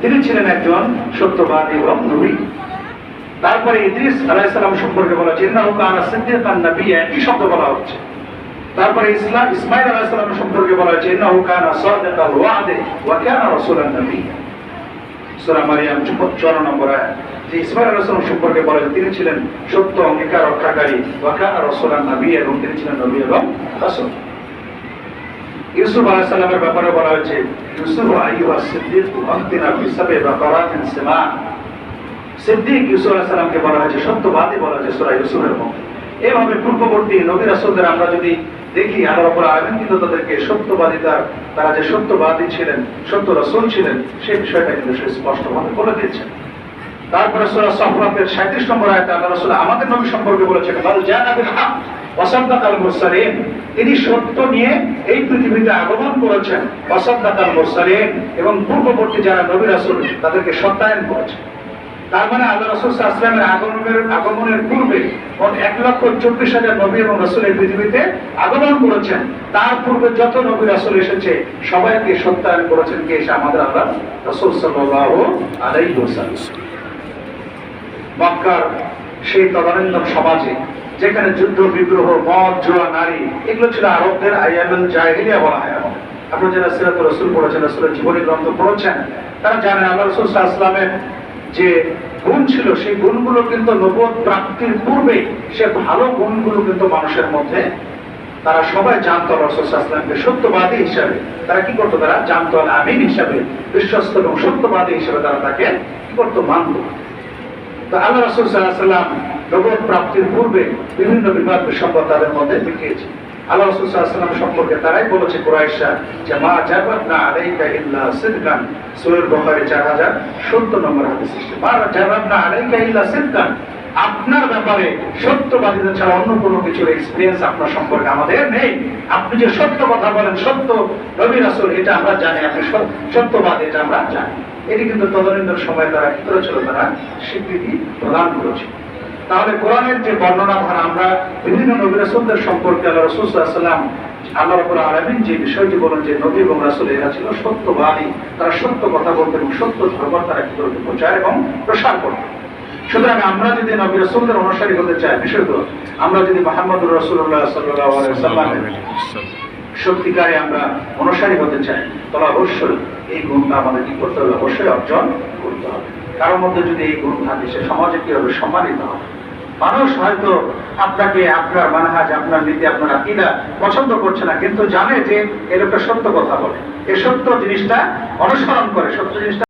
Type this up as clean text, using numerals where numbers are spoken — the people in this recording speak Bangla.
তিনি ছিলেন একজন সত্যবাদী এবং নবী। তারপরে ইদ্রিস আলাইহিস সালাম সম্পর্কে বলা হচ্ছে ইন্নাহু কানা সিদ্দীকান নাবিয়্যা, একই শব্দ বলা হচ্ছে। তারপরে ইসমাঈল আলাইহিস সালাম সম্পর্কে বলা হচ্ছে ইন্নাহু কানা সাদিকাল ওয়া'দে ওয়া কানা রাসূলান নাবিয়্যা। সূরা মারইয়াম 54 নম্বর আয়াত, যে ইসমাঈল আলাইহিস সালাম সম্পর্কে বলা হচ্ছে তিনি ছিলেন সত্য অঙ্গীকার রক্ষাকারী, ওয়া কানা রাসূলান নাবিয়্যা, এবং তিনি ছিলেন নবী এবং রাসূল। ইউসুফ আলাইহিস সালামের ব্যাপারে বলা হয়েছে ইউসুফ আইয়ুহাস সিদ্দীক আনতিনা বিসাবে বাকারাতিন সিমা। সিদ্দিক ইউসুফ আলাইহিস সালামকে বলা হয়েছে সত্যবাদী, বলা হয়েছে সূরা ইউসুফের মধ্যে। এভাবে পূর্ববর্তী নবী রাসূলদের আমরা যদি দেখি, আল্লাহ রাব্বুল আলামিন কিন্তু তাদেরকে তারা যে সত্যবাদী ছিলেন, সত্য রাসূল ছিলেন, সেই বিষয়টা কিন্তু স্পষ্টভাবে বলে দিয়েছেন। তারপরে সূরা সফরাতের 37 নম্বর আয়াতে আল্লাহ রাসূল আমাদের নবী সম্পর্কে বলেছেন বাল জাআ বিল হক ওয়া সাদ্দাকাল মুরসালিন, তিনি সত্য নিয়ে এই পৃথিবীতে আগমন করেছেন, ওয়া সাদ্দাকাল মুরসালিন, এবং পূর্ববর্তী যারা নবী রাসূল তাদেরকে সত্যায়ন করেছেন। তার মানে আল্লাহ রাসূল সাল্লাল্লাহু আলাইহি ওয়াসাল্লামের আগমনের পূর্বে মোট 1,24,000 নবী এবং রাসূল এই পৃথিবীতে আগমন করেছেন। তার পূর্বে যত নবী রাসূল এসেছে সবাইকে সত্যায়ন করেছেন কে? এসে আমাদের আল্লাহ রাসূল সাল্লাল্লাহু আলাইহি ওয়াসাল্লাম। মক্কার সেই তদানীন্তন সমাজে যেখানে যুদ্ধ বিগ্রহ, মদ, জুয়া, নারী, এগুলো ছিল আরবদের আইয়ামুল জাহিলিয়া বলা হয়। আপনারা যারা সিরাতুর রাসূল পড়েছেন, রাসূলের জীবনী গ্রন্থ পড়েছেন, তারা জানেন আল্লাহ রাসূল সাল্লাল্লাহু আলাইহি ওয়াসাল্লামের যে গুণ ছিল সেই গুণগুলো কিন্তু নবুয়ত প্রাপ্তির পূর্বে সে ভালো গুণগুলো কিন্তু মানুষের মধ্যে তারা সবাই জানতো রাসূল সাল্লাল্লাহু আলাইহি ওয়াসাল্লামকে সত্যবাদী হিসাবে। তারা কি করতো? তারা জানতো আমিন হিসাবে, বিশ্বস্ত এবং সত্যবাদী হিসাবে তারা তাকে কি করতো? মানতো। তো আল্লাহ রাসূল সাল্লাল্লাহু আলাইহি ওয়াসাল্লাম নবুয়ত প্রাপ্তির পূর্বে বিভিন্ন বিবাদ বিসম্বাদ তাদের মধ্যে মিটিয়েছে। আল্লাহ রাসূল সাল্লাল্লাহু আলাইহি ওয়াসাল্লাম সম্পর্কে তারাই বলেছে কুরাইশরা যে মা জাবাতনা আলাইকা ইল্লা সিদকান, সূরা বুখারী 4070 নম্বর হাদিস। মা জাবাতনা আলাইকা ইল্লা সিদকান, আপনার ব্যাপারে সত্যবাদিতা ছাড়া অন্য কোনো কিছুর এক্সপেরিয়েন্স আপনার সম্পর্কে আমাদের নেই। আপনি যে সত্য কথা বলেন, সত্য নবী রাসূল, এটা আমরা জানি, আপনি সত্যবাদী, এটা আমরা জানি। এটি কিন্তু তদানীন্তন সময় তারা কি করেছিল? তারা স্বীকৃতি প্রদান করেছিল। তাহলে কোরআনের যে বর্ণনা ধারা আমরা বিভিন্ন নবী রাসূলদের সম্পর্কে আল্লাহ রাসূল সাল্লাল্লাহু আলাইহি ওয়াসাল্লাম, আল্লাহ রাব্বুল আলামিন যে বিষয়টি বলেন যে নবী এবং রাসূল এরা ছিল সত্যবাদী, তারা সত্য কথা বলতেন এবং সত্য ধর্ম তারা কি করতেন? প্রচার এবং প্রসার করতেন। সুতরাং আমরা যদি নবী রাসূলদের অনুসারী হতে চাই, বিষয়গুলো আমরা যদি মুহাম্মদুর রাসূলুল্লাহ সাল্লাল্লাহু আলাইহি ওয়াসাল্লামের সত্যিকারে আমরা অনুসারী হতে চাই, তাহলে অবশ্যই এই গুণটা আমাদের কি করতে হবে? অবশ্যই অর্জন করতে হবে। কারোর মধ্যে যদি এই গুণ থাকে সে সমাজে কি হবে? সম্মানিত হবে। মানুষ হয়তো আপনাকে, আপনার মানহাজ, আপনার নীতি, আপনার আকীদা পছন্দ করছে না, কিন্তু জানে যে এর একটা সত্য কথা বলে, এই সত্য জিনিসটা অনুসরণ করে, সত্য জিনিসটা